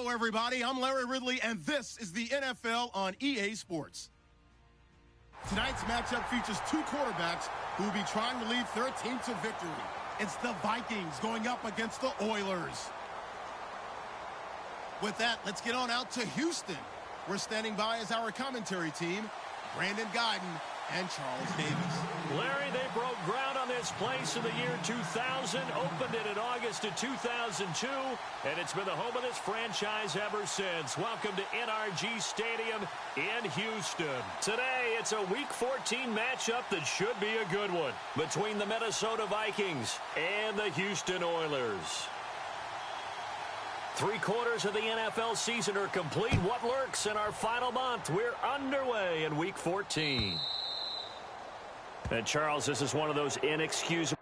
Hello, everybody. I'm Larry Ridley, and this is the NFL on EA Sports. Tonight's matchup features two quarterbacks who will be trying to lead their team to victory. It's the Vikings going up against the Oilers. With that, let's get on out to Houston. We're standing by as our commentary team, Brandon Guyton and Charles Davis. Larry, they broke ground on this place in the year 2000, opened it in August of 2002, and it's been the home of this franchise ever since. Welcome to NRG Stadium in Houston. Today, it's a Week 14 matchup that should be a good one between the Minnesota Vikings and the Houston Oilers. 3/4 of the NFL season are complete. What lurks in our final month? We're underway in Week 14. And Charles, this is one of those inexcusable.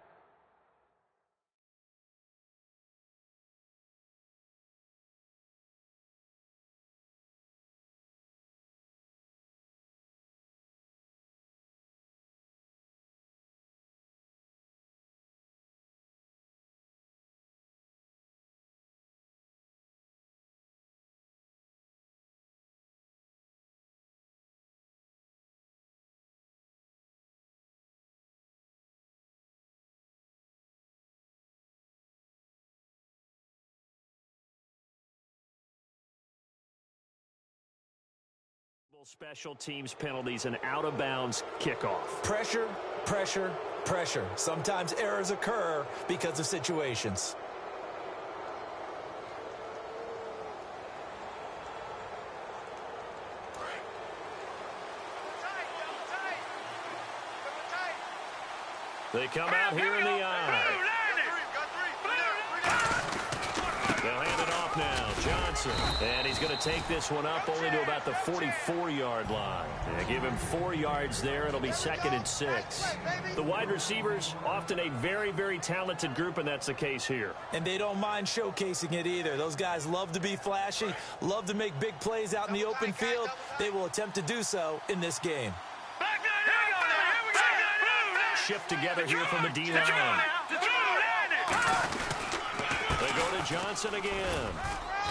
Special teams penalties and out-of-bounds kickoff. Pressure, pressure, pressure. Sometimes errors occur because of situations. They come out here in the eye. They'll hand it off now. Johnson. And he's going to take this one up only to about the 44-yard line. Yeah, give him 4 yards there. It'll be 2nd and 6. The wide receivers, often a very, very talented group, and that's the case here. And they don't mind showcasing it either. Those guys love to be flashy, love to make big plays out in the open field. They will attempt to do so in this game. Shift together here from the D-line. They go to Johnson again.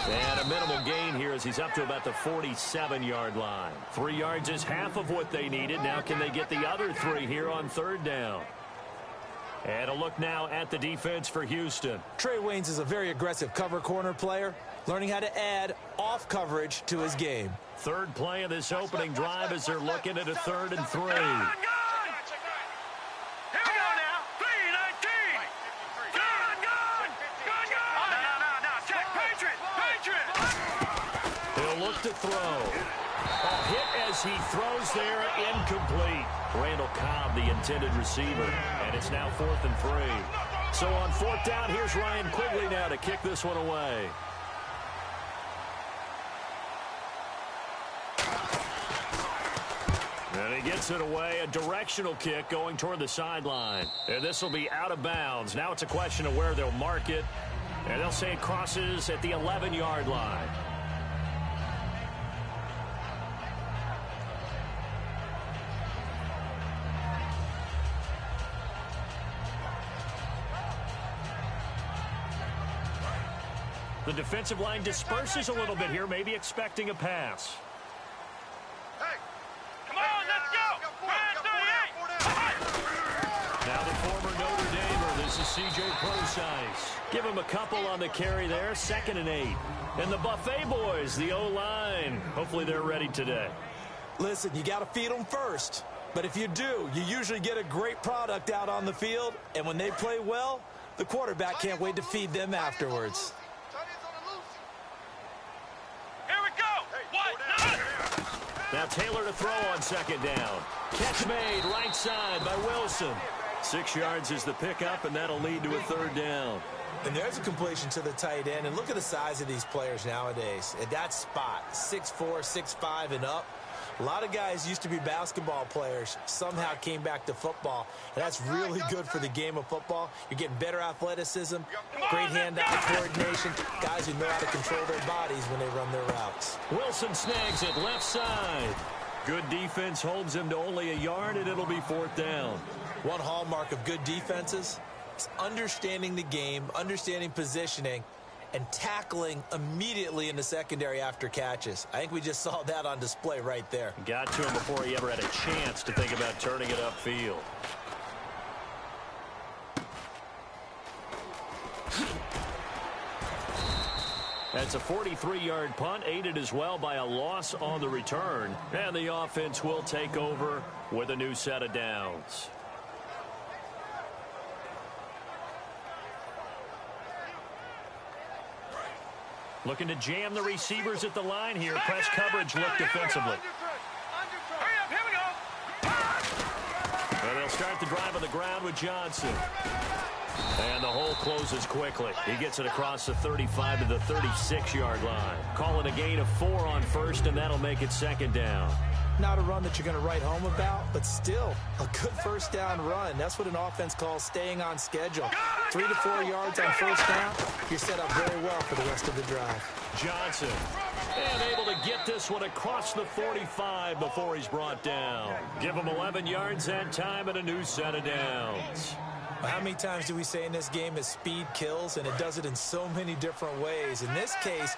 And a minimal gain here as he's up to about the 47-yard line. 3 yards is half of what they needed. Now can they get the other 3 here on 3rd down? And a look now at the defense for Houston. Trey Waynes is a very aggressive cover corner player, learning how to add off coverage to his game. 3rd play of this opening drive as they're looking at a 3rd and 3. Look to throw. A hit as he throws there, incomplete. Randall Cobb, the intended receiver, and it's now 4th and 3. So on 4th down, here's Ryan Quigley now to kick this one away. And he gets it away, a directional kick going toward the sideline. And this will be out of bounds. Now it's a question of where they'll mark it, and they'll say it crosses at the 11-yard line. The defensive line disperses a little bit here, maybe expecting a pass. Hey, come on, let's go! Now the former Notre Damer, this is C.J. Prosise. Give him a couple on the carry there, 2nd and 8. And the Buffet boys, the O-line, hopefully they're ready today. Listen, you got to feed them first. But if you do, you usually get a great product out on the field. And when they play well, the quarterback can't wait to feed them afterwards. Now Taylor to throw on 2nd down. Catch made right side by Wilson. 6 yards is the pickup, and that'll lead to a 3rd down. And there's a completion to the tight end. And look at the size of these players nowadays. At that spot, 6'4", 6'5", and up. A lot of guys used to be basketball players, somehow came back to football, and that's really good for the game of football. You're getting better athleticism, great hand-eye coordination, guys who know how to control their bodies when they run their routes. Wilson snags it left side. Good defense holds him to only a yard, and it'll be 4th down. One hallmark of good defenses is understanding the game, understanding positioning, and tackling immediately in the secondary after catches. I think we just saw that on display right there. Got to him before he ever had a chance to think about turning it upfield. That's a 43-yard punt, aided as well by a loss on the return. And the offense will take over with a new set of downs. Looking to jam the receivers at the line here. Press coverage look defensively. Here we go. And they'll start the drive on the ground with Johnson. And the hole closes quickly. He gets it across the 35 to the 36-yard line. Call it a gain of 4 on first, and that'll make it second down. Not a run that you're going to write home about, but still a good first down run. That's what an offense calls staying on schedule. 3 to 4 yards on first down, you're set up very well for the rest of the drive. Johnson, and able to get this one across the 45 before he's brought down. Give him 11 yards that time and a new set of downs. How many times do we say in this game that speed kills, and it does it in so many different ways? In this case,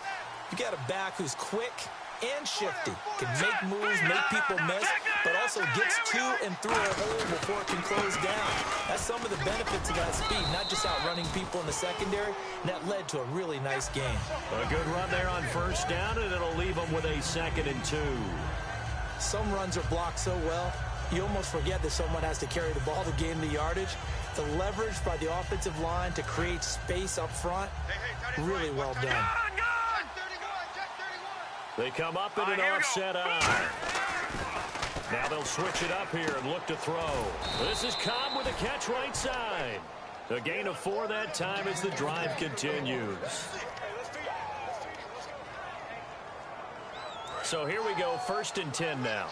you got a back who's quick and shifty, can make moves, make people miss, but also gets to and through a hole before it can close down. That's some of the benefits of that speed, not just outrunning people in the secondary, and that led to a really nice game. A good run there on first down, and it'll leave them with a 2nd and 2. Some runs are blocked so well, you almost forget that someone has to carry the ball to gain the yardage. The leverage by the offensive line to create space up front, really well done. They come up in an offset eye. Now they'll switch it up here and look to throw. This is Cobb with a catch right side. A gain of 4 that time as the drive continues. So here we go, 1st and 10 now.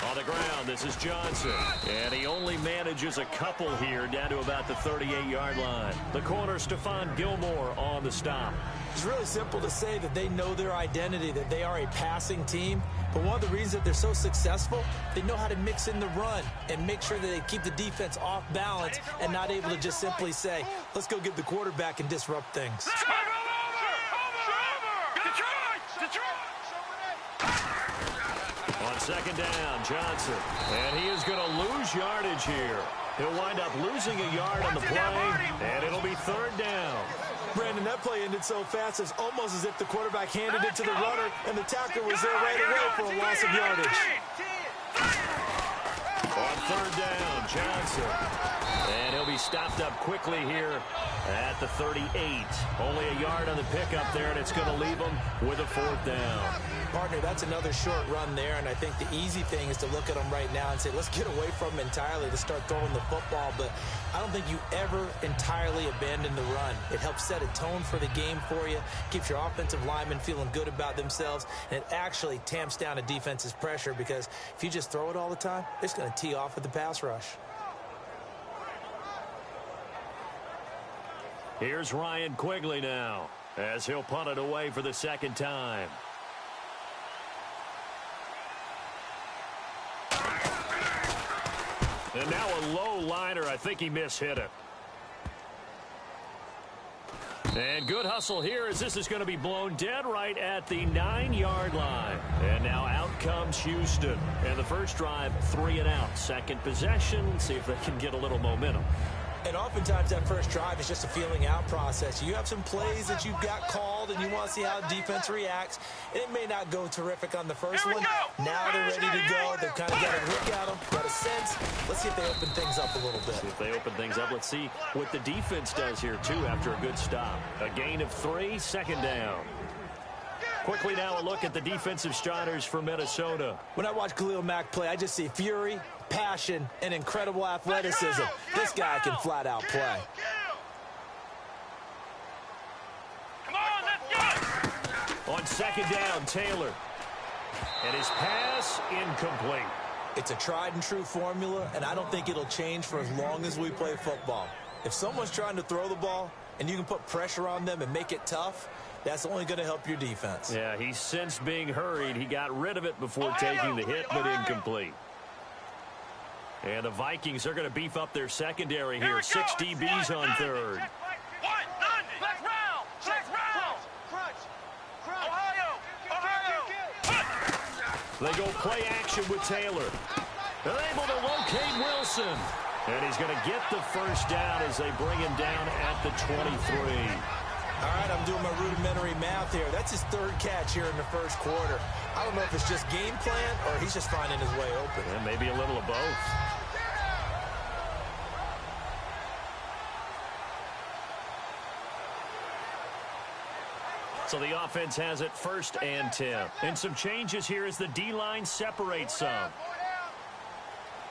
On the ground, this is Johnson. And he only manages a couple here down to about the 38-yard line. The corner, Stephon Gilmore on the stop. It's really simple to say that they know their identity, that they are a passing team. But one of the reasons that they're so successful, they know how to mix in the run and make sure that they keep the defense off balance and not able to just simply say, let's go get the quarterback and disrupt things. On 2nd down, Johnson. And he is going to lose yardage here. He'll wind up losing a yard on the play, and it'll be 3rd down. Brandon, that play ended so fast, it's almost as if the quarterback handed it to the runner, and the tackler was there right away for a loss of yardage. On 3rd down, Johnson. And he'll be stopped up quickly here at the 38. Only a yard on the pickup there, and it's going to leave him with a 4th down. Partner, that's another short run there, and I think the easy thing is to look at him right now and say, let's get away from him entirely to start throwing the football, but I don't think you ever entirely abandon the run. It helps set a tone for the game for you, keeps your offensive linemen feeling good about themselves, and it actually tamps down a defense's pressure because if you just throw it all the time, it's going to tee off with the pass rush. Here's Ryan Quigley now as he'll punt it away for the 2nd time. And now a low liner. I think he mishit it. And good hustle here as this is going to be blown dead right at the 9-yard line. And now out comes Houston. And the first drive, 3 and out. Second possession. See if they can get a little momentum. And oftentimes that first drive is just a feeling out process. You have some plays that you've got called and you want to see how defense reacts. And it may not go terrific on the first one. Now they're ready to go. They've kind of got a look at them, got a sense. Let's see if they open things up a little bit. See if they open things up. Let's see what the defense does here, too, after a good stop. A gain of 3, 2nd down. Quickly now a look at the defensive starters for Minnesota. When I watch Khalil Mack play, I just see fury, passion, and incredible athleticism. This guy can flat out play. Come on, let's go! On 2nd down, Taylor. And his pass incomplete. It's a tried and true formula, and I don't think it'll change for as long as we play football. If someone's trying to throw the ball and you can put pressure on them and make it tough, that's only going to help your defense. Yeah, he's since being hurried. He got rid of it before taking the hit, but incomplete. And the Vikings are going to beef up their secondary here. 6 DBs on third. Let's round. Crunch. Ohio. They go play action with Taylor. They're able to locate Wilson. And he's going to get the first down as they bring him down at the 23. All right, I'm doing my rudimentary math here. That's his third catch here in the first quarter. I don't know if it's just game plan or he's just finding his way open. Yeah, maybe a little of both. So the offense has it 1st and 10. And some changes here as the D-line separates some.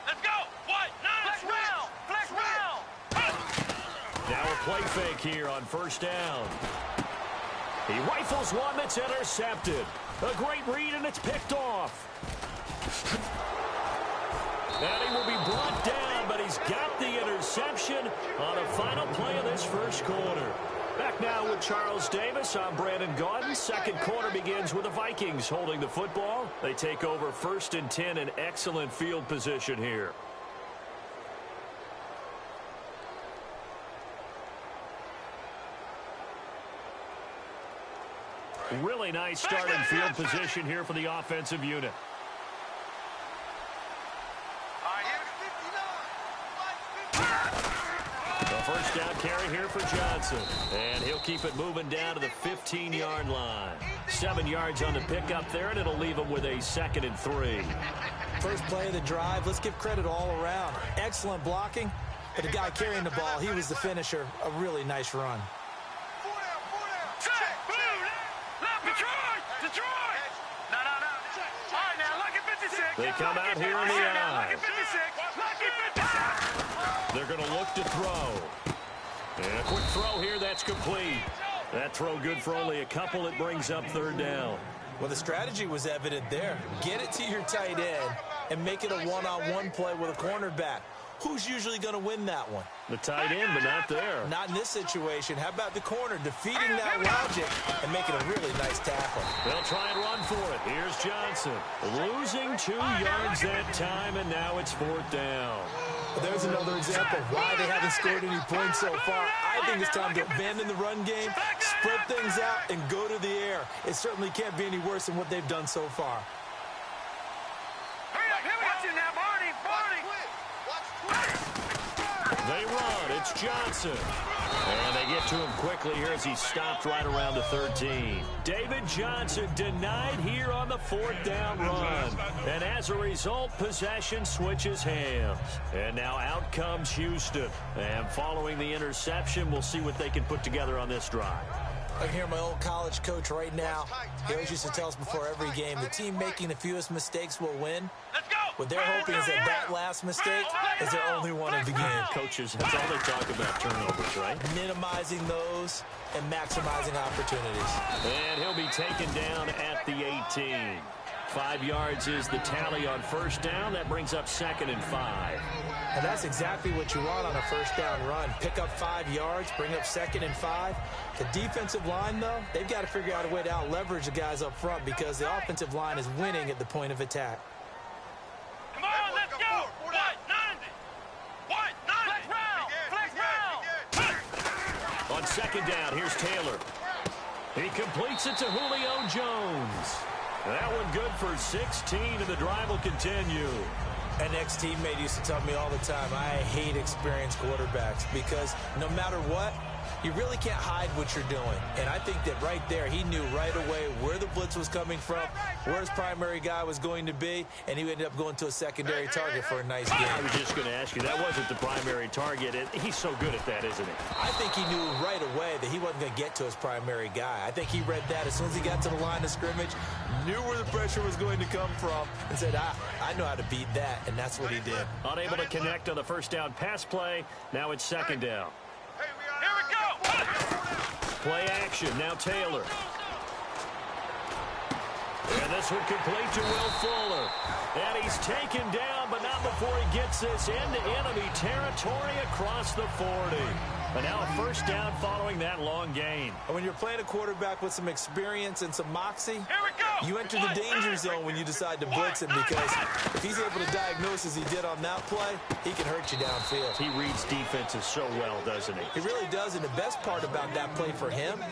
Let's go. Flex round. Now a play fake here on 1st down. He rifles one that's intercepted. A great read, and it's picked off. And he will be brought down, but he's got the interception on a final play of this first quarter. Back now with Charles Davis. I'm Brandon Gaudin. Second quarter begins with the Vikings holding the football. They take over 1st and 10, an excellent field position here. Really nice starting field position here for the offensive unit. The first down carry here for Johnson. And he'll keep it moving down to the 15-yard line. 7 yards on the pickup there, and it'll leave him with a 2nd and 3. First play of the drive, let's give credit all around. Excellent blocking, but the guy carrying the ball, he was the finisher. A really nice run. They come out here in the eye. They're going to look to throw. And a quick throw here, that's complete. That throw good for only a couple. It brings up 3rd down. Well, the strategy was evident there. Get it to your tight end and make it a one-on-one play with a cornerback. Who's usually going to win that one? The tight end, but not there. Not in this situation. How about the corner defeating that logic and making a really nice tackle? They'll try and run for it. Here's Johnson. Losing 2 yards that time, and now it's 4th down. There's another example of why they haven't scored any points so far. I think it's time to abandon the run game, spread things out, and go to the air. It certainly can't be any worse than what they've done so far. They run. It's Johnson. And they get to him quickly here as he stopped right around the 13. David Johnson denied here on the 4th down run. And as a result, possession switches hands. And now out comes Houston. And following the interception, we'll see what they can put together on this drive. I can hear my old college coach right now. He always used to tell us before every game, the team making the fewest mistakes will win. What they're hoping is that last mistake is their only one of the game. Coaches, that's all they talk about, turnovers, right? Minimizing those and maximizing opportunities. And he'll be taken down at the 18. 5 yards is the tally on 1st down. That brings up 2nd and 5. And that's exactly what you want on a 1st down run. Pick up 5 yards, bring up 2nd and 5. The defensive line, though, they've got to figure out a way to out-leverage the guys up front because the offensive line is winning at the point of attack. Come on, let's go. Flex round. On 2nd down, here's Taylor. He completes it to Julio Jones. That one good for 16, and the drive will continue. An ex-teammate used to tell me all the time, I hate experienced quarterbacks because no matter what, you really can't hide what you're doing. And I think that right there, he knew right away where the blitz was coming from, where his primary guy was going to be, and he ended up going to a secondary target for a nice game. I was just going to ask you, that wasn't the primary target. He's so good at that, isn't he? I think he knew right away that he wasn't going to get to his primary guy. I think he read that as soon as he got to the line of scrimmage, knew where the pressure was going to come from, and said, I know how to beat that, and that's what he did. Unable to connect on the 1st down pass play. Now it's 2nd down. Here we go. Play action. Now Taylor. And And this one complete to Will Fuller. And he's taken down, but not before he gets this into enemy territory across the 40. And now a first down following that long gain. And when you're playing a quarterback with some experience and some moxie, Here we go. you enter the danger zone when you decide to blitz him, because if he's able to diagnose as he did on that play, he can hurt you downfield. He reads defenses so well, doesn't he? He really does, and the best part about that play for him,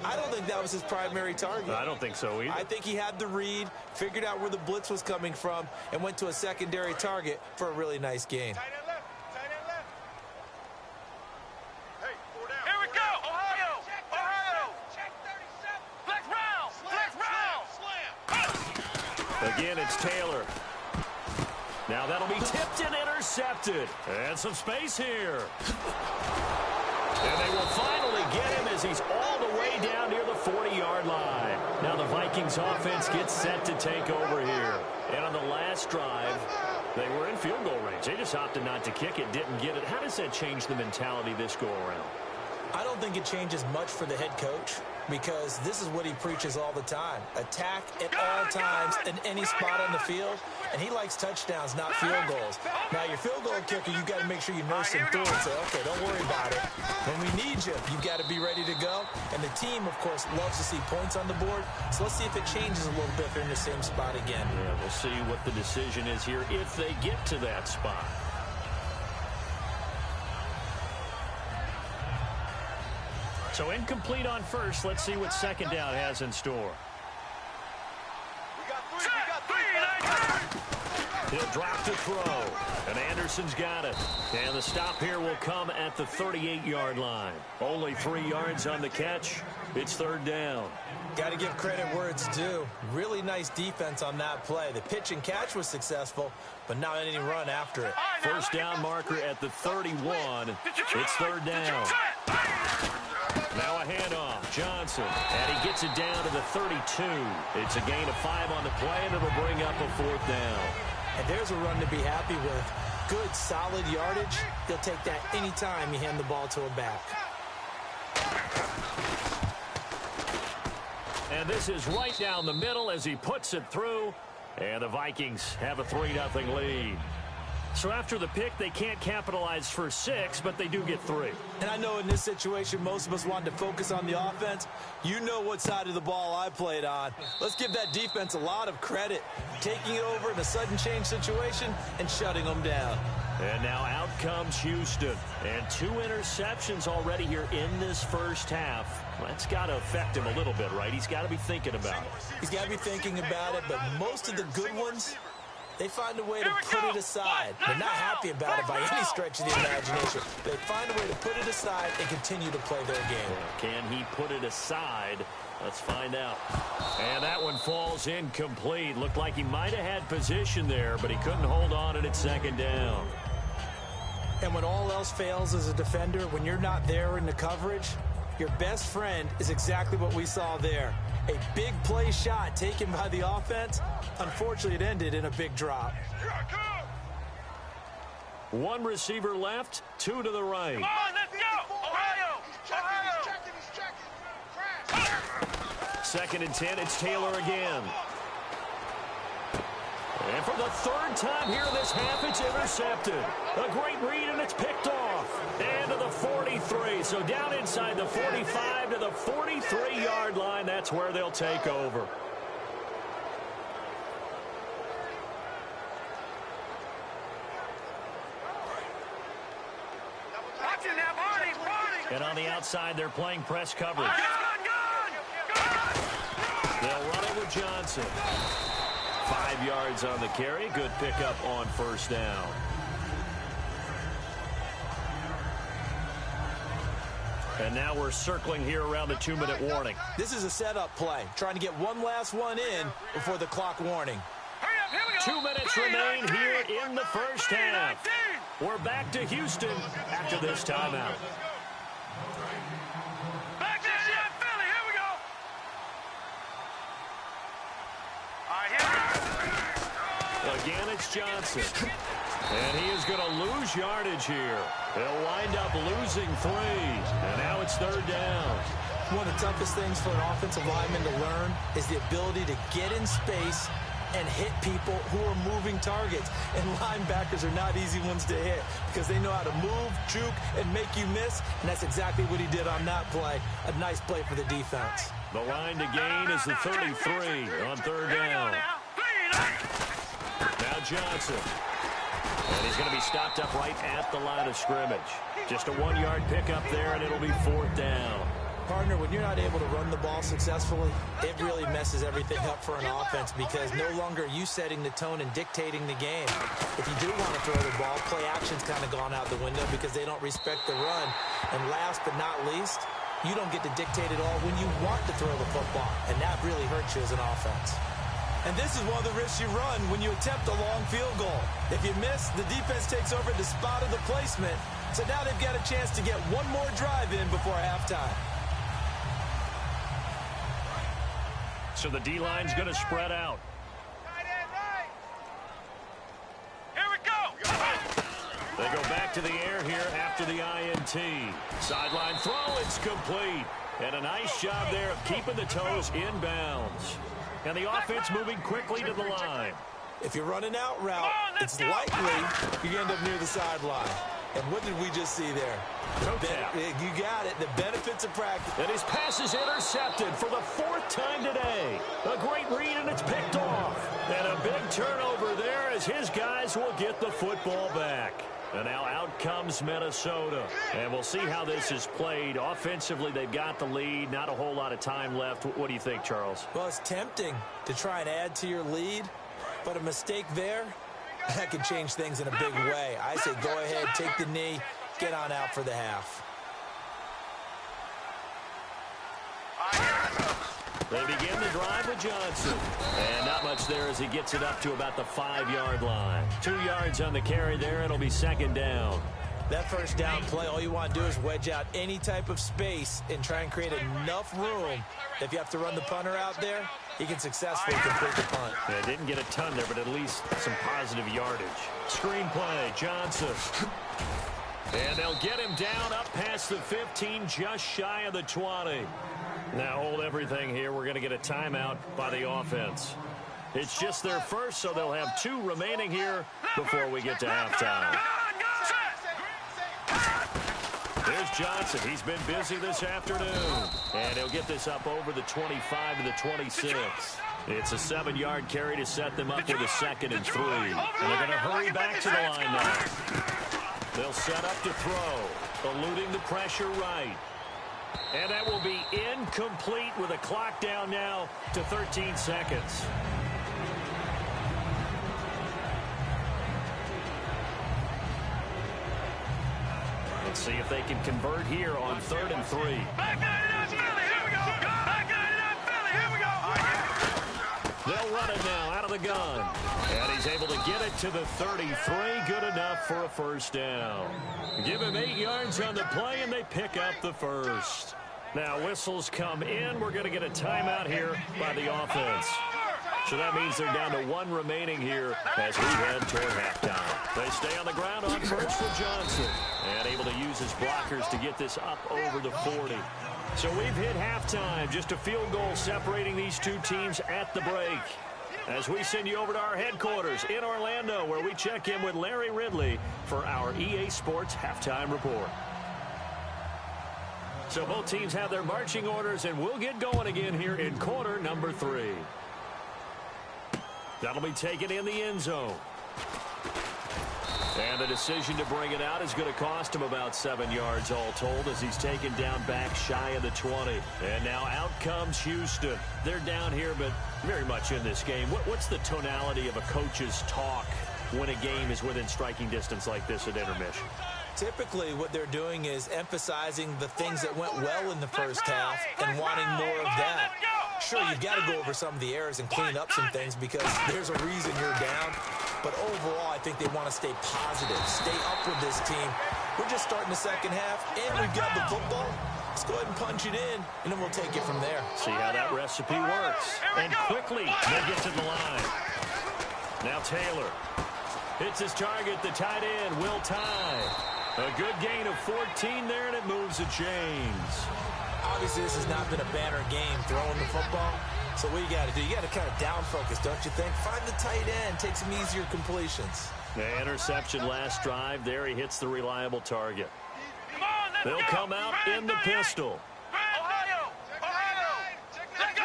I don't think that was his primary target. I don't think so either. I think he had the read, figured out where the blitz was coming from, and went to a secondary target for a really nice gain. Tight end left. Tight end left. Hey, 4 down. Here we go. Ohio. Ohio. Check 37. Flex round. Flex round. Slam. Again, it's Taylor. Now that'll be tipped and intercepted. And some space here. And they will finally get him as he's all the way down near the 40-yard line. Now the Vikings offense gets set to take over here. And on the last drive, they were in field goal range. They just opted not to kick it, didn't get it. How does that change the mentality this go-around? I don't think it changes much for the head coach, because this is what he preaches all the time. Attack at all times in any spot on the field, and he likes touchdowns, not field goals. Now, your field goal kicker, you've got to make sure you nurse him through and say, okay, don't worry about it. When we need you, you've got to be ready to go. And the team, of course, loves to see points on the board, so let's see if it changes a little bit if they're in the same spot again. Yeah, we'll see what the decision is here if they get to that spot. So incomplete on first. Let's see what second down has in store. We got three. He'll drop to throw. And Anderson's got it. And the stop here will come at the 38-yard line. Only 3 yards on the catch. It's third down. Got to give credit where it's due. Really nice defense on that play. The pitch and catch was successful, but not any run after it. First down marker at the 31. It's third down. Now a handoff. Johnson. And he gets it down to the 32. It's a gain of 5 on the play, and it'll bring up a fourth down. And there's a run to be happy with. Good, solid yardage. He'll take that anytime you hand the ball to a back. And this is right down the middle as he puts it through. And the Vikings have a 3-0 lead. So after the pick, they can't capitalize for 6, but they do get 3. And I know in this situation, most of us wanted to focus on the offense. You know what side of the ball I played on. Let's give that defense a lot of credit. Taking it over in a sudden change situation and shutting them down. And now out comes Houston. And 2 interceptions already here in this first half. That's got to affect him a little bit, right? He's got to be thinking about it. He's got to be thinking about it, but most of the good ones, they find a way to put it aside. They're not happy about it by any stretch of the imagination. They find a way to put it aside and continue to play their game. Can he put it aside? Let's find out. And that one falls incomplete. Looked like he might have had position there, but he couldn't hold on and it's second down. And when all else fails as a defender, when you're not there in the coverage, your best friend is exactly what we saw there. A big play shot taken by the offense. Unfortunately, it ended in a big drop. 1 receiver left, 2 to the right. Come on, let's go. Ohio. Second and 10, it's Taylor again. And for the 3rd time here in this half, it's intercepted. A great read, and it's picked off. And to the 43. So down inside the 45 to the 43-yard line. That's where they'll take over. And on the outside, they're playing press coverage. They'll run it with Johnson. 5 yards on the carry. Good pickup on first down. And now we're circling here around the 2-minute warning. This is a setup play, trying to get one last one in before the clock warning. 2 minutes remain here in the first half. We're back to Houston after this timeout. Back to Philly. Here we go. Again, it's Johnson. And he is going to lose yardage here. He'll wind up losing 3. And now it's third down. One of the toughest things for an offensive lineman to learn is the ability to get in space and hit people who are moving targets. And linebackers are not easy ones to hit because they know how to move, juke, and make you miss. And that's exactly what he did on that play. A nice play for the defense. The line to gain is the 33 on third down. Now Johnson. And he's going to be stopped up right at the line of scrimmage. Just a 1-yard pickup there, and it'll be fourth down. Partner, when you're not able to run the ball successfully, it really messes everything up for an offense because no longer are you setting the tone and dictating the game. If you do want to throw the ball, play action's kind of gone out the window because they don't respect the run. And last but not least, you don't get to dictate it all when you want to throw the football, and that really hurts you as an offense. And this is one of the risks you run when you attempt a long field goal. If you miss, the defense takes over the spot of the placement. So now they've got a chance to get one more drive in before halftime. So the D-line's going to spread out. Here we go. They go back to the air here after the INT. Sideline throw, it's complete. And a nice job there of keeping the toes in bounds. And the offense moving quickly to the line. If you're running out route, it's likely you end up near the sideline. And what did we just see there? You got it. The benefits of practice. And his pass is intercepted for the 4th time today. A great read, and it's picked off. And a big turnover there as his guys will get the football back. And now out comes Minnesota. And we'll see how this is played. Offensively, they've got the lead. Not a whole lot of time left. What do you think, Charles? Well, it's tempting to try and add to your lead. But a mistake there, that could change things in a big way. I say go ahead, take the knee, get on out for the half. They begin the drive with Johnson. And not much there as he gets it up to about the 5-yard line. 2 yards on the carry there. It'll be second down. That first down play, all you want to do is wedge out any type of space and try and create enough room. If you have to run the punter out there, he can successfully complete the punt. Yeah, didn't get a ton there, but at least some positive yardage. Screen play, Johnson. And they'll get him down up past the 15, just shy of the 20. Now hold everything here. We're going to get a timeout by the offense. It's just their first, so they'll have 2 remaining here before we get to halftime. Here's Johnson. He's been busy this afternoon. And he'll get this up over the 25 to the 26. It's a 7-yard carry to set them up with a 2nd and 3. And they're going to hurry back to the line now. They'll set up to throw, eluding the pressure right. And that will be incomplete with a clock down now to 13 seconds. Let's see if they can convert here on 3rd and 3. Back 99 Philly, here we go. Back 99 Philly, here we go. They'll run it now out of the gun. And he's able to get it to the 33. Good enough for a first down. Give him 8 yards on the play, and they pick up the first. Now whistles come in. We're going to get a timeout here by the offense. So that means they're down to 1 remaining here as we head toward halftime. They stay on the ground on first for Johnson. And able to use his blockers to get this up over the 40. So we've hit halftime. Just a field goal separating these 2 teams at the break. As we send you over to our headquarters in Orlando, where we check in with Larry Ridley for our EA Sports Halftime Report. So both teams have their marching orders, and we'll get going again here in quarter number 3. That'll be taken in the end zone. And the decision to bring it out is going to cost him about 7 yards all told as he's taken down back shy of the 20. And now out comes Houston. They're down here, but very much in this game. What's the tonality of a coach's talk when a game is within striking distance like this at intermission? Typically, what they're doing is emphasizing the things that went well in the first half and wanting more of that. Sure, you've got to go over some of the errors and clean up some things because there's a reason you're down. But overall, I think they want to stay positive, stay up with this team. We're just starting the second half, and we've got the football. Let's go ahead and punch it in, and then we'll take it from there. See how that recipe works. And quickly, they get to the line. Now Taylor hits his target, the tight end, Will Tye. A good gain of 14 there, and it moves the chains. Obviously, this has not been a banner game throwing the football. So what you got to do, you got to kind of down focus, don't you think? Find the tight end, take some easier completions. The interception last drive. There he hits the reliable target. Come on, let's They'll go. come out in the pistol. Ohio! Let's go!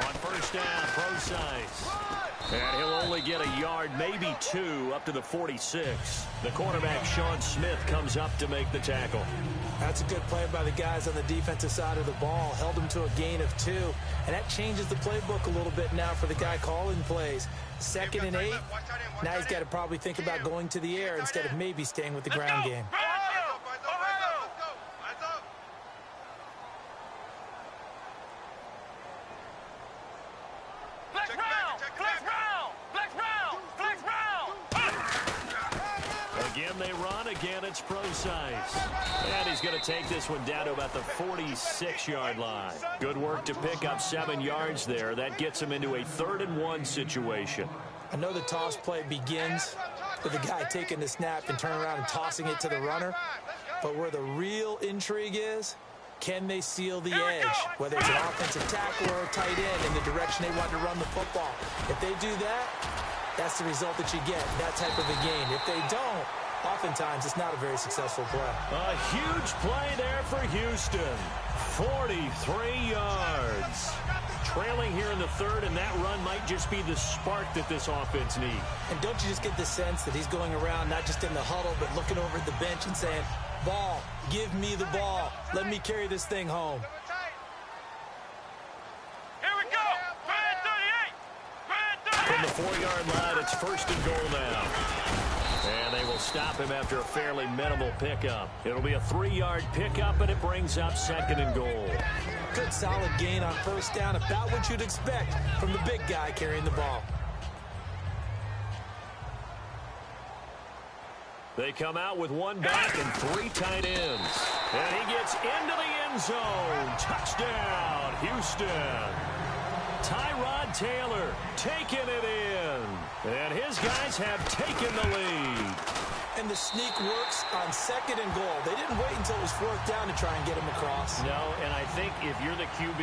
On first down, Prosise. And he'll only get a yard, maybe 2, up to the 46. The cornerback, Sean Smith, comes up to make the tackle. That's a good play by the guys on the defensive side of the ball. Held him to a gain of 2. And that changes the playbook a little bit now for the guy calling plays. 2nd and 8. Now he's got to probably think about going to the air instead of maybe staying with the ground game. Again, they run. Again, it's Prosise. And he's going to take this one down to about the 46-yard line. Good work to pick up 7 yards there. That gets him into a 3rd and 1 situation. I know the toss play begins with the guy taking the snap and turning around and tossing it to the runner. But where the real intrigue is, can they seal the edge, whether it's an offensive tackle or a tight end in the direction they want to run the football? If they do that, that's the result that you get, that type of a game. If they don't, oftentimes it's not a very successful play. A huge play there for Houston. 43 yards. Trailing here in the 3rd, and that run might just be the spark that this offense needs. And don't you just get the sense that he's going around not just in the huddle, but looking over at the bench and saying, ball, give me the ball. Let me carry this thing home. Here we go. From the 4-yard line, it's 1st and goal now. And they will stop him after a fairly minimal pickup. It'll be a 3-yard pickup, and it brings up 2nd and goal. Good solid gain on 1st down, about what you'd expect from the big guy carrying the ball. They come out with 1 back and 3 tight ends. And he gets into the end zone. Touchdown, Houston. Tyrod Taylor taking it in. And his guys have taken the lead. And the sneak works on 2nd and goal. They didn't wait until it was 4th down to try and get him across. No, and I think if you're the QB,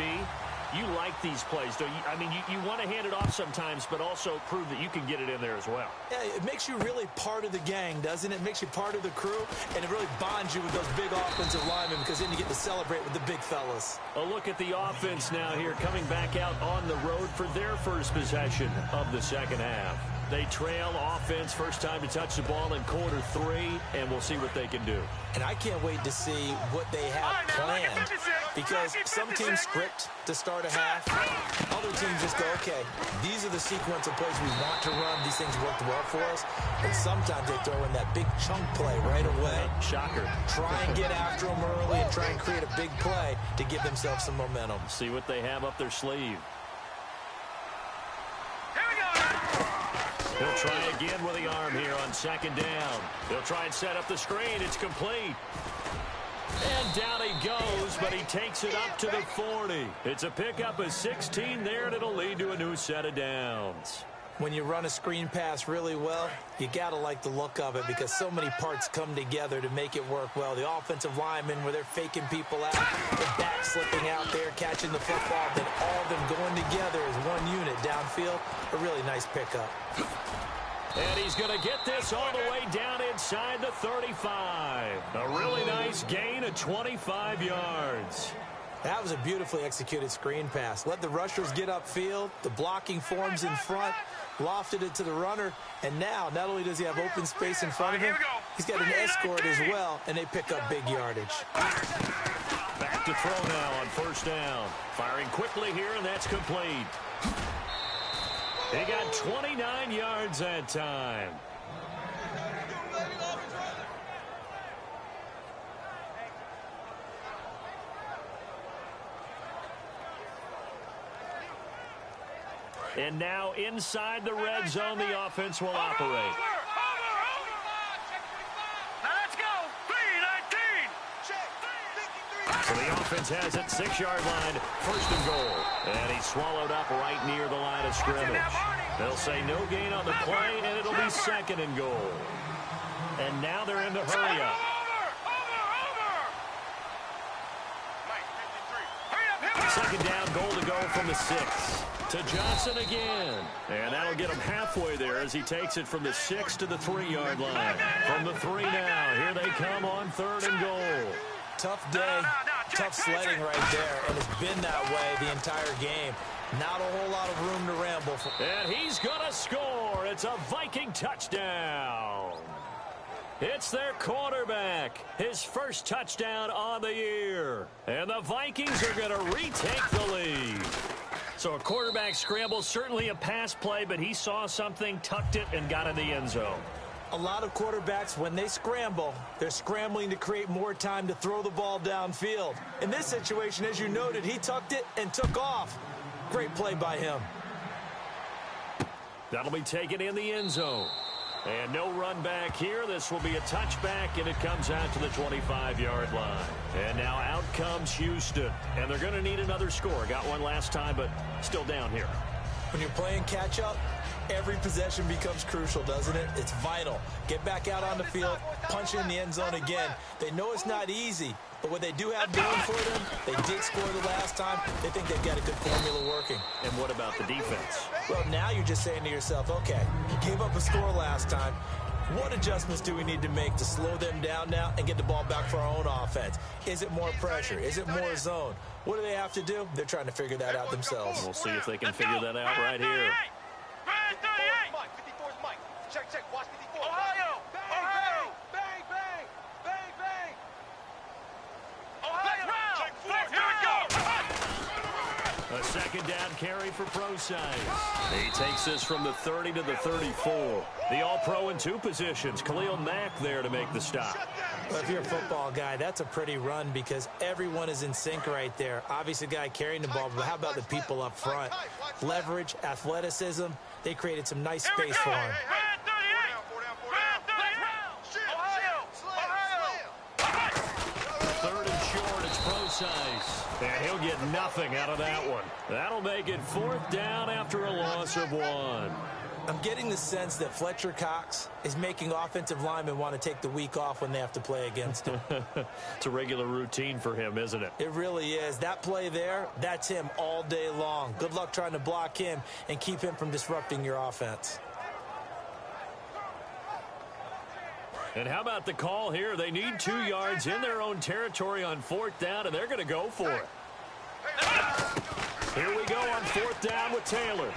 you like these plays, don't you? I mean, you want to hand it off sometimes, but also prove that you can get it in there as well. Yeah, it makes you really part of the gang, doesn't it? It makes you part of the crew, and it really bonds you with those big offensive linemen because then you get to celebrate with the big fellas. A look at the offense now here, coming back out on the road for their first possession of the 2nd half. They trail offense, first time to touch the ball in quarter 3, and we'll see what they can do. And I can't wait to see what they have planned, because some teams script to start a half. Other teams just go, okay, these are the sequence of plays we want to run. These things worked well for us. And sometimes they throw in that big chunk play right away. Shocker. Try and get after them early and try and create a big play to give themselves some momentum. See what they have up their sleeve. He'll try again with the arm here on 2nd down. He'll try and set up the screen. It's complete. And down he goes, but he takes it up to the 40. It's a pickup of 16 there, and it'll lead to a new set of downs. When you run a screen pass really well, you got to like the look of it because so many parts come together to make it work well. The offensive linemen, where they're faking people out, the back slipping out there, catching the football, then all of them going together as one unit downfield. A really nice pickup. And he's going to get this all the way down inside the 35. A really nice gain of 25 yards. That was a beautifully executed screen pass. Let the rushers get upfield. The blocking forms in front. Lofted it to the runner. And now, not only does he have open space in front of him, he's got an escort as well, and they pick up big yardage. Back to throw now on 1st down. Firing quickly here, and that's complete. He got 29 yards that time. And now inside the red zone, the offense will operate. Now let's go. 3-19. So the offense has it, 6-yard line, 1st and goal. And he's swallowed up right near the line of scrimmage. They'll say no gain on the play, and it'll be 2nd and goal. And now they're in the hurry up. Second down, goal to go from the 6. To Johnson again. And that'll get him halfway there as he takes it from the 6 to the 3-yard line. From the 3 now, here they come on 3rd and goal. Tough day, tough sledding right there, and it's been that way the entire game. Not a whole lot of room to ramble. And he's going to score. It's a Viking touchdown. It's their quarterback, his first touchdown on the year. And the Vikings are going to retake the lead. So a quarterback scramble, certainly a pass play, but he saw something, tucked it, and got in the end zone. A lot of quarterbacks, when they scramble, they're scrambling to create more time to throw the ball downfield. In this situation, as you noted, he tucked it and took off. Great play by him. That'll be taken in the end zone. And no run back here. This will be a touchback, and it comes out to the 25-yard line. And now out comes Houston. And they're going to need another score. Got one last time, but still down here. When you're playing catch-up, every possession becomes crucial, doesn't it? It's vital. Get back out on the field, punch it in the end zone again. They know it's not easy, but what they do have going for them, they did score the last time. They think they've got a good formula working. And what about the defense? Well, now you're just saying to yourself, okay, gave up a score last time. What adjustments do we need to make to slow them down now and get the ball back for our own offense? Is it more pressure? Is it more zone? What do they have to do? They're trying to figure that out themselves. We'll see if they can figure that out right here. Check, check, watch 54. Ohio! Ohio! Bang, bang! Bang, bang! Ohio! Here we go! A second down carry for Prosise. He takes this from the 30 to the 34. The All-Pro in 2 positions. Khalil Mack there to make the stop. Well, if you're a football guy, that's a pretty run because everyone is in sync right there. Obviously, the guy carrying the ball, but how about the people up front? Leverage, athleticism. They created some nice space for him. Third and short, it's Prosise. And he'll get nothing out of that one. That'll make it 4th down after a loss of 1. I'm getting the sense that Fletcher Cox is making offensive linemen want to take the week off when they have to play against him. It's a regular routine for him, isn't it? It really is. That play there, that's him all day long. Good luck trying to block him and keep him from disrupting your offense. And how about the call here? They need 2 yards in their own territory on 4th down, and they're going to go for it. Here we go on 4th down with Taylor.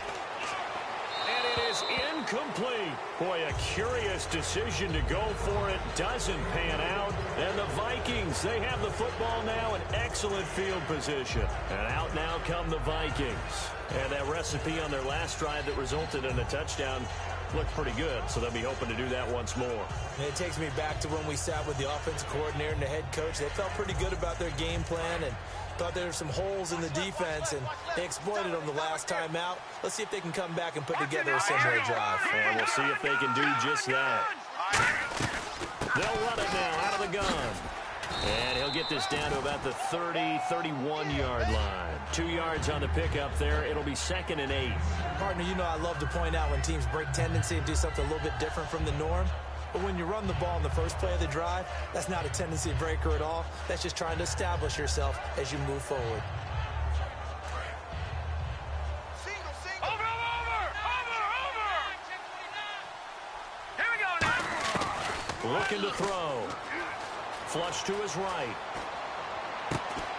And it is incomplete. Boy, a curious decision to go for it. Doesn't pan out. And the Vikings, they have the football now in excellent field position. And out now come the Vikings. And that recipe on their last drive that resulted in a touchdown looked pretty good, so they'll be hoping to do that once more. And it takes me back to when we sat with the offensive coordinator and the head coach. They felt pretty good about their game plan and thought there were some holes in the defense, and they exploited them the last time out. Let's see if they can come back and put together a similar drive. And we'll see if they can do just that. They'll run it now out of the gun. And he'll get this down to about the 30, 31-yard line. 2 yards on the pickup there. It'll be 2nd and 8. Partner, you know I love to point out when teams break tendency and do something a little bit different from the norm. But when you run the ball in the first play of the drive, that's not a tendency breaker at all. That's just trying to establish yourself as you move forward. Here we go now. Looking to throw. Flush to his right.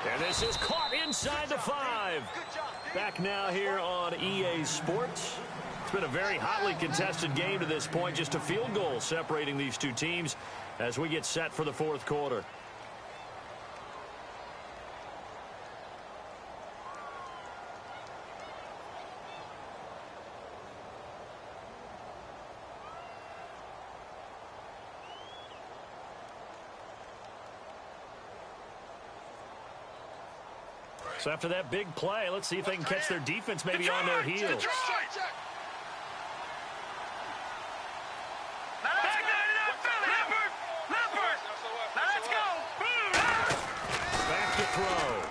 And this is caught inside the 5. Back now here on EA Sports. It's been a very hotly contested game to this point. Just a field goal separating these 2 teams as we get set for the 4th quarter. So after that big play, let's see if they can catch their defense maybe on their heels. Back to throw.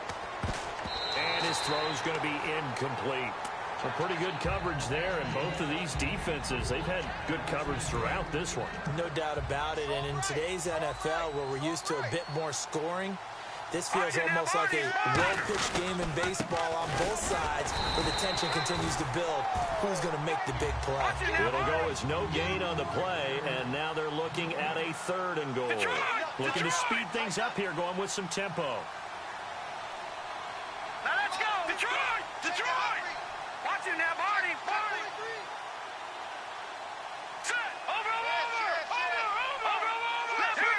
And his throw's going to be incomplete. So pretty good coverage there, and both of these defenses, they've had good coverage throughout this one. No doubt about it, and in today's NFL, where we're used to a bit more scoring, This feels almost like a well-pitched game in baseball on both sides where the tension continues to build. Who's going to make the big play? It'll go as no gain on the play, and now they're looking at a 3rd and goal. Looking to speed things up here, going with some tempo. Now let's go! Detroit! Detroit! Watch him now, Marty! Marty! Set! Over! Let's go!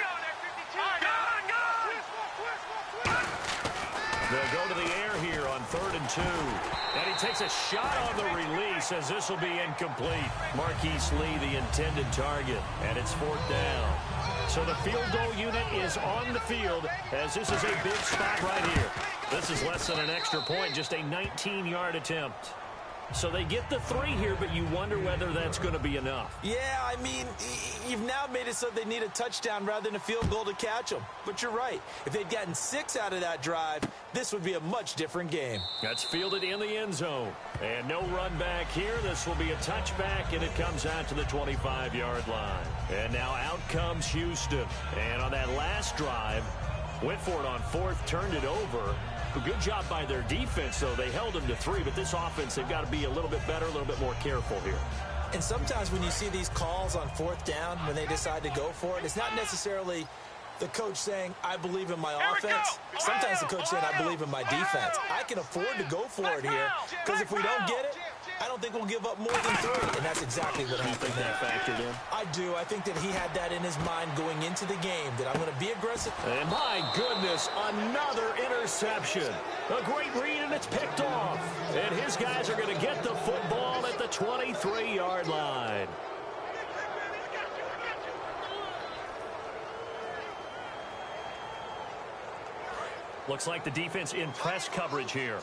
They'll go to the air here on 3rd and 2. And he takes a shot on the release as this will be incomplete. Marquise Lee, the intended target, and it's 4th down. So the field goal unit is on the field as this is a big spot right here. This is less than an extra point, just a 19-yard attempt. So they get the 3 here, but you wonder whether that's going to be enough. Yeah, I mean, you've now made it so they need a touchdown rather than a field goal to catch them. But you're right. If they'd gotten 6 out of that drive, this would be a much different game. That's fielded in the end zone. And no run back here. This will be a touchback, and it comes out to the 25-yard line. And now out comes Houston. And on that last drive, went for it on 4th, turned it over. A good job by their defense, though. They held them to 3, but this offense, they've got to be a little bit better, a little bit more careful here. And sometimes when you see these calls on 4th down, when they decide to go for it, it's not necessarily the coach saying, I believe in my offense. Sometimes the coach saying, I believe in my defense. I can afford to go for it here, because if we don't get it, I don't think we'll give up more than 3. And that's exactly what happened. Do you think that factored in? I do. I think that he had that in his mind going into the game, that I'm going to be aggressive. And my goodness, another interception. A great read, and it's picked off. And his guys are going to get the football at the 23-yard line. Looks like the defense in press coverage here.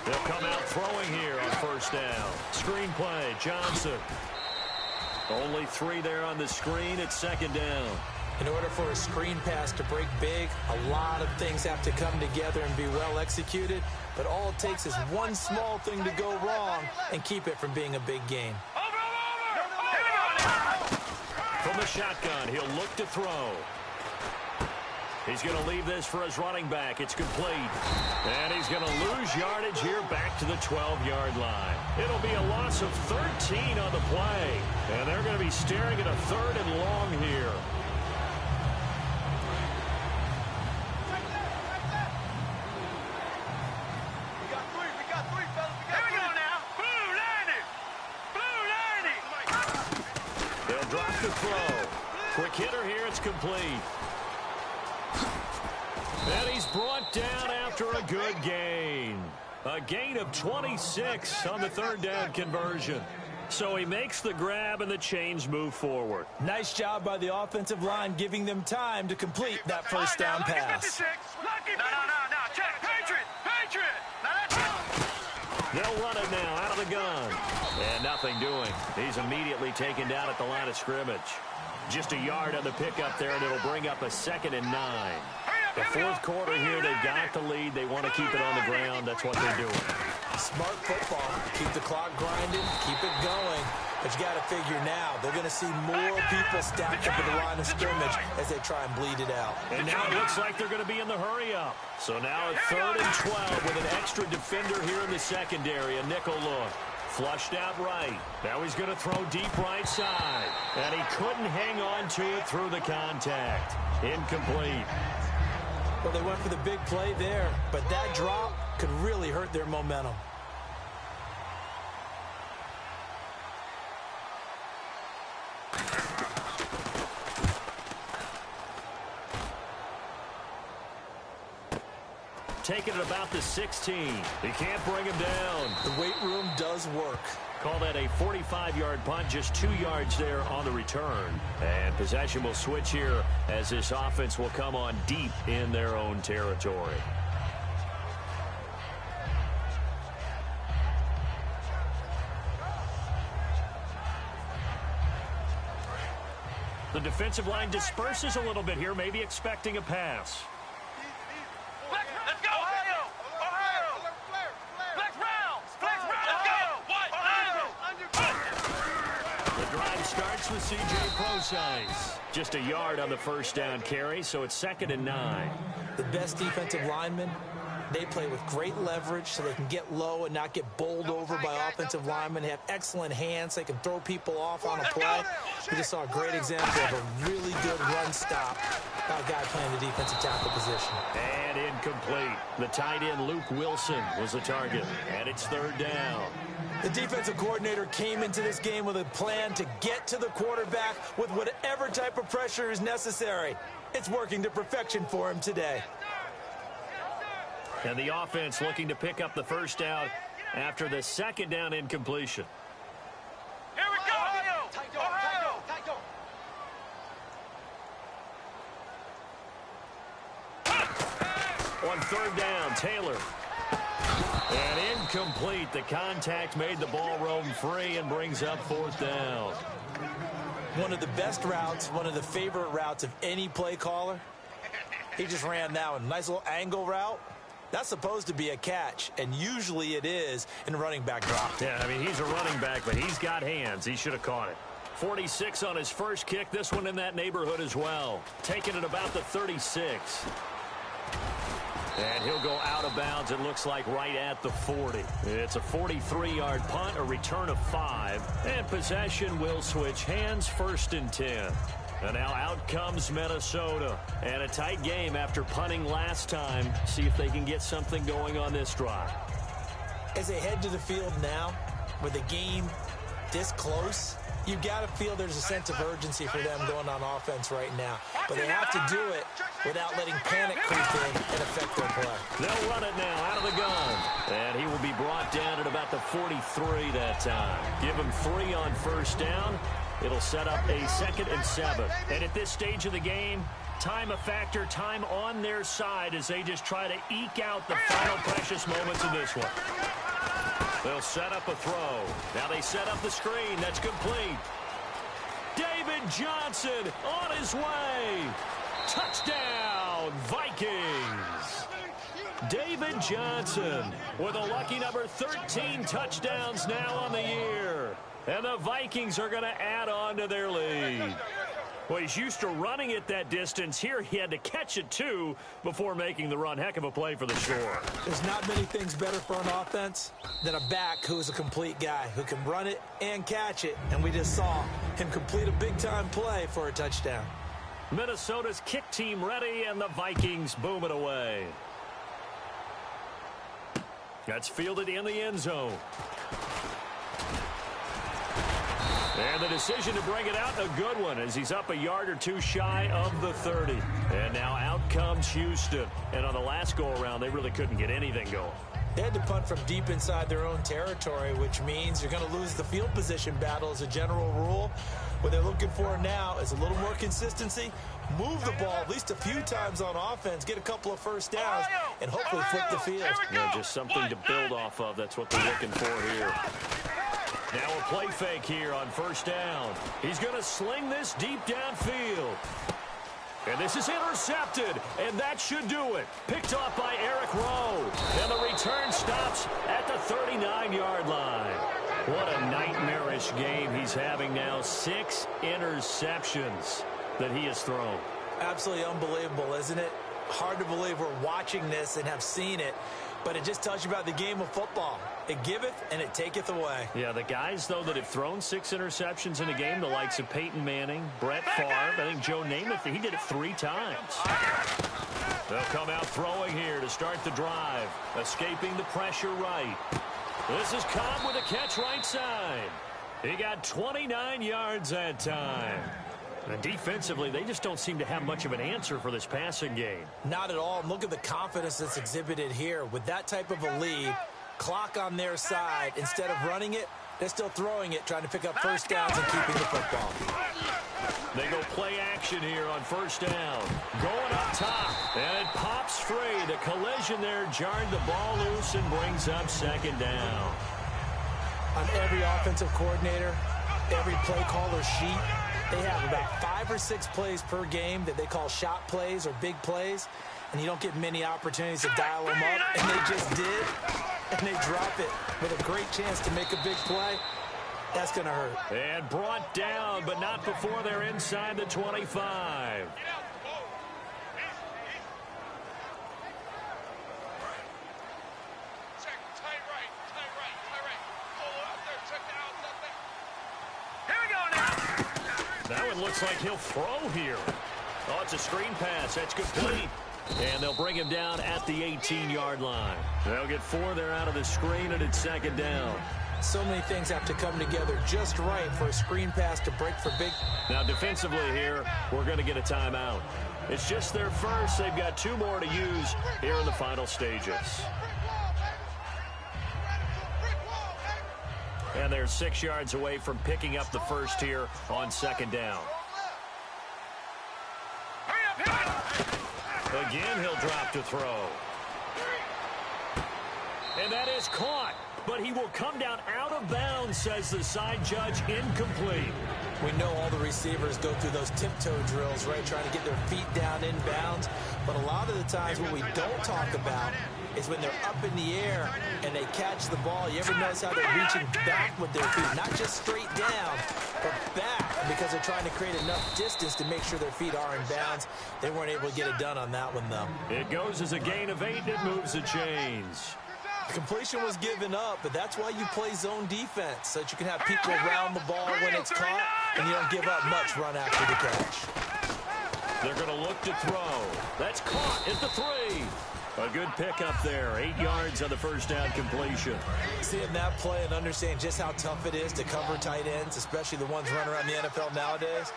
They'll come out throwing here on 1st down. Screen play, Johnson. Only 3 there on the screen. It's 2nd down. In order for a screen pass to break big, a lot of things have to come together and be well executed. But all it takes is one small thing to go wrong and keep it from being a big game. From the shotgun, he'll look to throw. He's going to leave this for his running back. It's complete. And he's going to lose yardage here back to the 12-yard line. It'll be a loss of 13 on the play. And they're going to be staring at a 3rd and long here. We got three, fellas. Here we go now. Blue 90. They'll drop the throw. Quick hitter here. It's complete. And he's brought down after a good gain. A gain of 26 on the 3rd down conversion. So he makes the grab and the chains move forward. Nice job by the offensive line giving them time to complete that 1st down pass. No. Check. Patriot. Now that's it. They'll run it now out of the gun. And nothing doing. He's immediately taken down at the line of scrimmage. Just a yard on the pickup there, and it'll bring up a 2nd and 9. The 4th quarter here, they've got the lead. They want to keep it on the ground. That's what they're doing. Smart football. Keep the clock grinding. Keep it going. But you got to figure now, they're going to see more people stacked up at the line of scrimmage as they try and bleed it out. And now it looks like they're going to be in the hurry-up. So now it's 3rd and 12 with an extra defender here in the secondary. A nickel look. Flushed out right. Now he's going to throw deep right side. And he couldn't hang on to it through the contact. Incomplete. Well, they went for the big play there, but that drop could really hurt their momentum. Taking it about the 16. He can't bring him down. The weight room does work. Call that a 45-yard punt, just 2 yards there on the return. And possession will switch here as this offense will come on deep in their own territory. The defensive line disperses a little bit here, maybe expecting a pass. Let's go. Ohio. Flex round. Let's go. The drive starts Back with C.J. Prosise. Just a yard on the first down carry, so it's 2nd and 9. The best defensive linemen, they play with great leverage so they can get low and not get bowled over by offensive linemen. They have excellent hands. They can throw people off on a play. We just saw a great example of a really good run stop by a guy playing the defensive tackle position. And incomplete. The tight end, Luke Wilson, was the target. And it's 3rd down. The defensive coordinator came into this game with a plan to get to the quarterback with whatever type of pressure is necessary. It's working to perfection for him today. And the offense looking to pick up the first down after the 2nd down incompletion. Here we go! Ohio! Ohio! On 3rd down, Taylor. And incomplete. The contact made the ball roam free and brings up 4th down. One of the best routes, one of the favorite routes of any play caller. He just ran that one. Nice little angle route. That's supposed to be a catch, and usually it is in running back drop. Yeah, I mean, he's a running back, but he's got hands. He should have caught it. 46 on his first kick. This one in that neighborhood as well. Taking it about the 36. And he'll go out of bounds, it looks like, right at the 40. It's a 43-yard punt, a return of 5. And possession will switch hands, 1st and 10. And now out comes Minnesota. And a tight game after punting last time. See if they can get something going on this drive. As they head to the field now, with the game this close, you've got to feel there's a sense of urgency for them going on offense right now. But they have to do it without letting panic creep in and affect their play. They'll run it now out of the gun. And he will be brought down at about the 43 that time. Give him 3 on 1st down. It'll set up a 2nd and 7. And at this stage of the game, time a factor, time on their side as they just try to eke out the final precious moments of this one. They'll set up a throw. Now they set up the screen. That's complete. David Johnson on his way. Touchdown, Vikings. David Johnson with a lucky number 13 touchdowns now on the year. And the Vikings are going to add on to their lead. Well, he's used to running it that distance. Here he had to catch it, too, before making the run. Heck of a play for the score. There's not many things better for an offense than a back who is a complete guy who can run it and catch it. And we just saw him complete a big-time play for a touchdown. Minnesota's kick team ready, and the Vikings boom it away. That's fielded in the end zone. And the decision to bring it out, a good one, as he's up a yard or 2 shy of the 30. And now out comes Houston. And on the last go-around, they really couldn't get anything going. They had to punt from deep inside their own territory, which means you're going to lose the field position battle as a general rule. What they're looking for now is a little more consistency, move the ball at least a few times on offense, get a couple of first downs, and hopefully flip the field. Yeah, just something to build off of. That's what they're looking for here. Now a play fake here on 1st down. He's going to sling this deep downfield. And this is intercepted, and that should do it. Picked off by Eric Rowe. And the return stops at the 39-yard line. What a nightmarish game he's having now. 6 interceptions that he has thrown. Absolutely unbelievable, isn't it? Hard to believe we're watching this and have seen it. But it just tells you about the game of football. It giveth and it taketh away. Yeah, the guys, though, that have thrown 6 interceptions in a game, the likes of Peyton Manning, Brett Favre, I think Joe Namath, he did it 3 times. They'll come out throwing here to start the drive, escaping the pressure right. This is Cobb with a catch right side. He got 29 yards that time. And defensively, they just don't seem to have much of an answer for this passing game. Not at all. And look at the confidence that's exhibited here. With that type of a lead, clock on their side, instead of running it, they're still throwing it, trying to pick up first downs and keeping the football. They go play action here on 1st down. Going up top, and it pops free. The collision there jarred the ball loose and brings up 2nd down. On every offensive coordinator, every play caller sheet, they have about 5 or 6 plays per game that they call shot plays or big plays, and you don't get many opportunities to dial them up, and they just did, and they drop it with a great chance to make a big play. That's going to hurt. And brought down, but not before they're inside the 25. That one looks like he'll throw here. Oh, it's a screen pass. That's complete. And they'll bring him down at the 18-yard line. They'll get 4 there out of the screen, and it's second down. So many things have to come together just right for a screen pass to break for big. Now, defensively here, we're going to get a timeout. It's just their first. They've got 2 more to use here in the final stages. And they're 6 yards away from picking up the first here on second down. Again, he'll drop to throw. And that is caught. But he will come down out of bounds, says the side judge, incomplete. We know all the receivers go through those tiptoe drills, right, trying to get their feet down in bounds. But a lot of the times what we don't talk about is when they're up in the air and they catch the ball. You ever notice how they're reaching back with their feet? Not just straight down, but back, because they're trying to create enough distance to make sure their feet are in bounds. They weren't able to get it done on that one, though. It goes as a gain of 8, and it moves the chains. Completion was given up, but that's why you play zone defense, so that you can have people around the ball when it's caught, and you don't give up much run after the catch. They're going to look to throw. That's caught at the 3. A good pickup there. 8 yards on the first down completion. Seeing that play and understand just how tough it is to cover tight ends, especially the ones running around the NFL nowadays.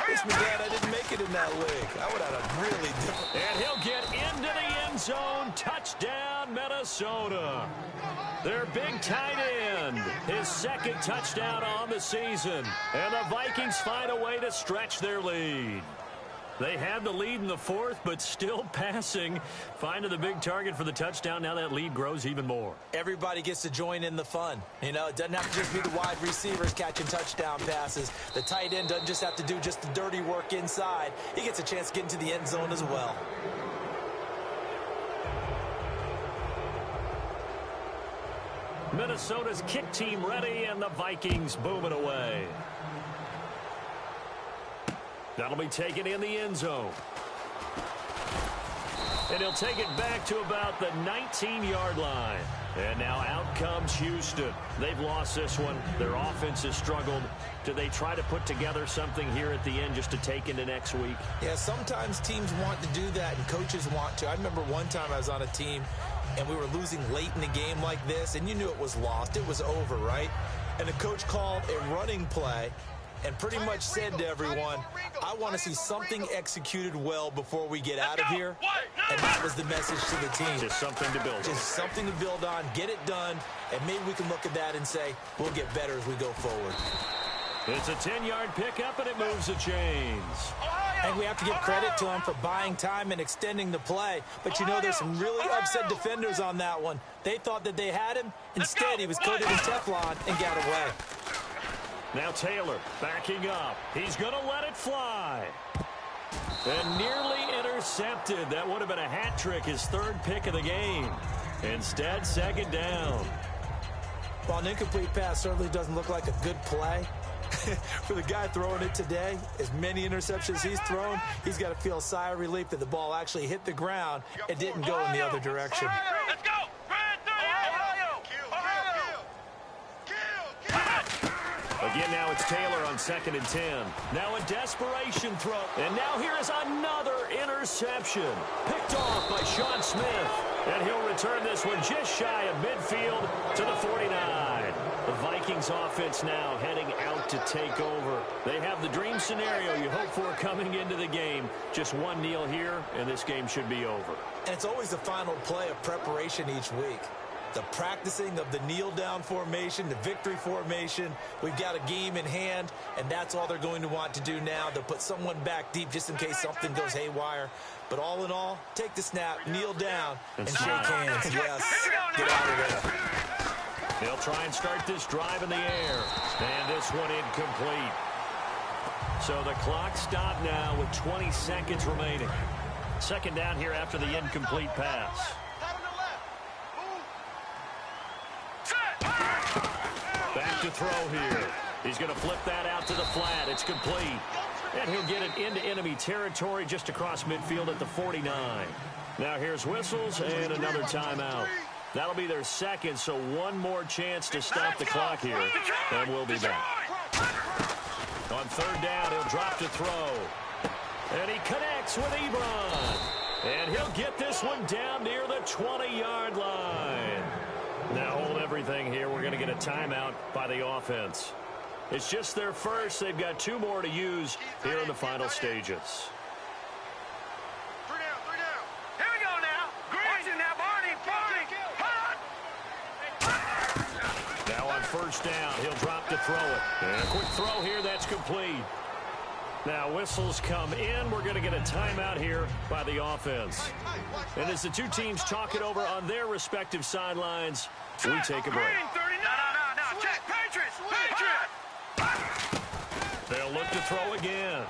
Wish me glad I didn't make it in that league. I would have a really different... And he'll get into the end zone. Touchdown, Minnesota. Their big tight end. His second touchdown on the season. And the Vikings find a way to stretch their lead. They had the lead in the 4th, but still passing. Finding the big target for the touchdown. Now that lead grows even more. Everybody gets to join in the fun. You know, it doesn't have to just be the wide receivers catching touchdown passes. The tight end doesn't just have to do just the dirty work inside. He gets a chance to get into the end zone as well. Minnesota's kick team ready, and the Vikings boom it away. That'll be taken in the end zone. And he'll take it back to about the 19-yard line. And now out comes Houston. They've lost this one. Their offense has struggled. Do they try to put together something here at the end just to take into next week? Yeah, sometimes teams want to do that and coaches want to. I remember one time I was on a team and we were losing late in the game like this, and you knew it was lost. It was over, right? And the coach called a running play and pretty much said to everyone, I want to see something executed well before we get out of here. And that was the message to the team. Just something to build on. Just something to build on, get it done, and maybe we can look at that and say, we'll get better as we go forward. It's a 10-yard pickup, and it moves the chains. I think we have to give credit to him for buying time and extending the play. But you know, there's some really upset defenders on that one. They thought that they had him. Instead, he was coated in Teflon and got away. Now Taylor backing up. He's going to let it fly. And nearly intercepted. That would have been a hat trick, his 3rd pick of the game. Instead, second down. Well, an incomplete pass certainly doesn't look like a good play. For the guy throwing it today, as many interceptions he's thrown, he's got to feel a sigh of relief that the ball actually hit the ground and didn't go in the other direction. Let's go! Again, now it's Taylor on 2nd and 10. Now a desperation throw. And now here is another interception. Picked off by Sean Smith. And he'll return this one just shy of midfield to the 49. The Vikings offense now heading out to take over. They have the dream scenario you hope for coming into the game. Just one kneel here, and this game should be over. And it's always the final play of preparation each week. The practicing of the kneel-down formation, the victory formation. We've got a game in hand, and that's all they're going to want to do now. They'll put someone back deep just in case something goes haywire. But all in all, take the snap, kneel down, and shake hands. Yes, get out of there. They'll try and start this drive in the air. And this one incomplete. So the clock stopped now with 20 seconds remaining. Second down here after the incomplete pass. Back look to throw here. He's going to flip that out to the flat. It's complete. And he'll get it into enemy territory just across midfield at the 49. Now here's whistles and another timeout. That'll be their second, so one more chance to stop the clock here. And we'll be back. On third down, he'll drop to throw. And he connects with Ebron. And he'll get this one down near the 20-yard line. Now hold everything here. We're going to get a timeout by the offense. It's just their first. They've got two more to use here in the final stages. Three down. Here we go now. Watch it now, Barney. Now on first down, he'll drop to throw it. And a quick throw here, that's complete. Now whistles come in. We're going to get a timeout here by the offense. And as the two teams talk it over on their respective sidelines, we take a break. No. Check. Patriots. They'll look to throw again.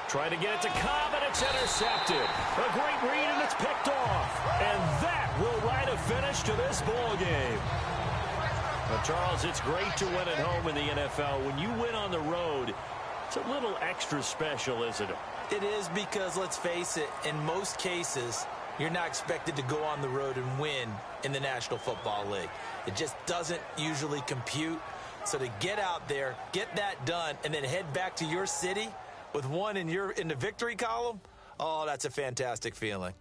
Try to get it to Cobb, and it's intercepted. A great read, and it's picked off. And that will write a finish to this ball game. But Charles, it's great to win at home in the NFL. When you win on the road, it's a little extra special, isn't it? It is, because let's face it, in most cases, you're not expected to go on the road and win in the National Football League. It just doesn't usually compute. So to get out there, get that done, and then head back to your city with one in the victory column, oh, that's a fantastic feeling.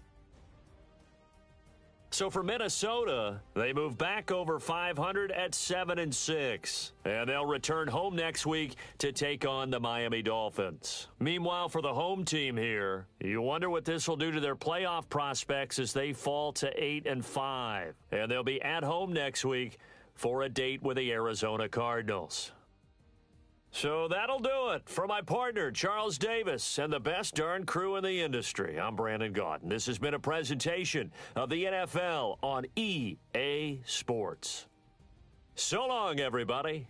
So for Minnesota, they move back over 500 at 7-6. And they'll return home next week to take on the Miami Dolphins. Meanwhile, for the home team here, you wonder what this will do to their playoff prospects as they fall to 8-5. And they'll be at home next week for a date with the Arizona Cardinals. So that'll do it. For my partner, Charles Davis, and the best darn crew in the industry, I'm Brandon Gaudin. This has been a presentation of the NFL on EA Sports. So long, everybody.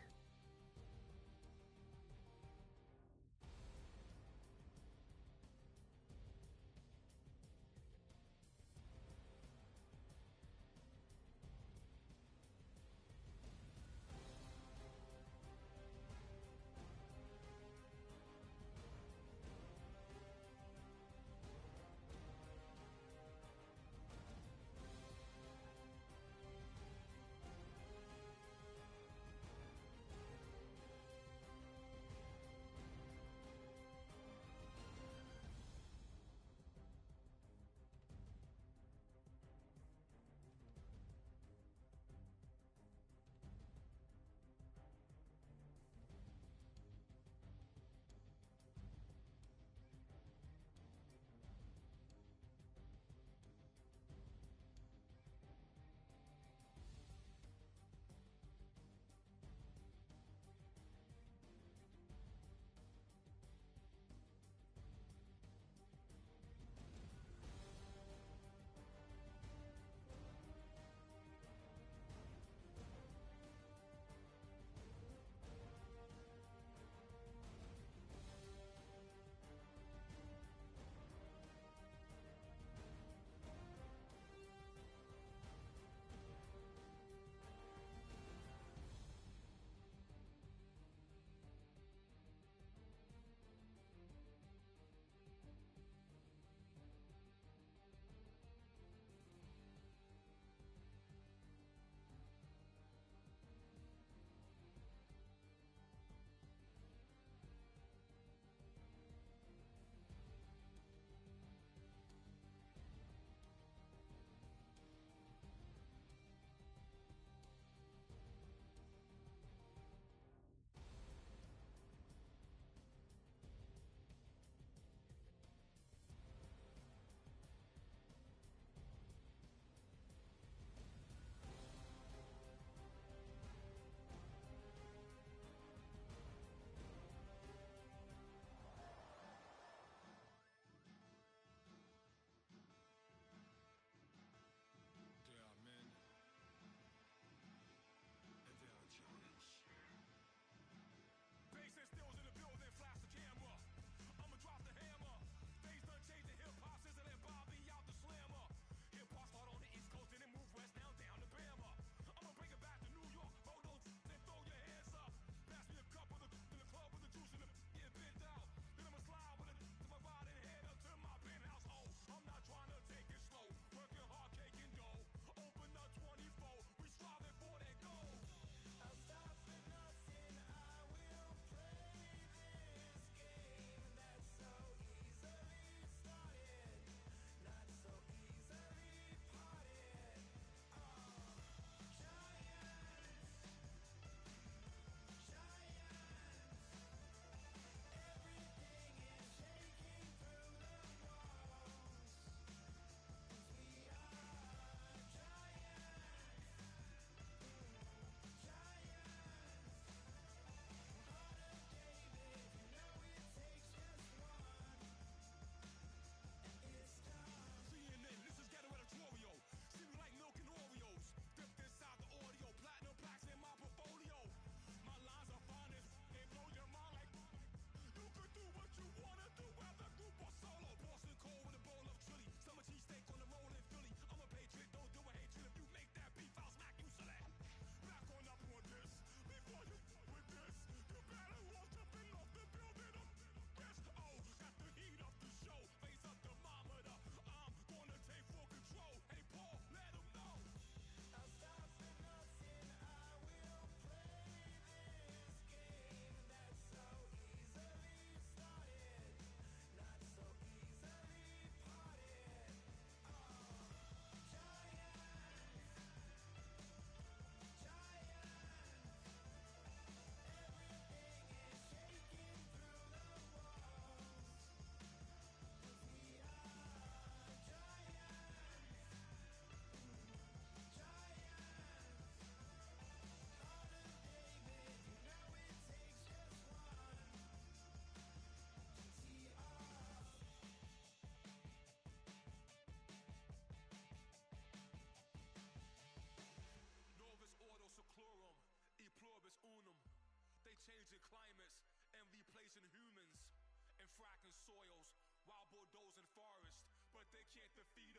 fracking soils while bulldozing forests, but they can't defeat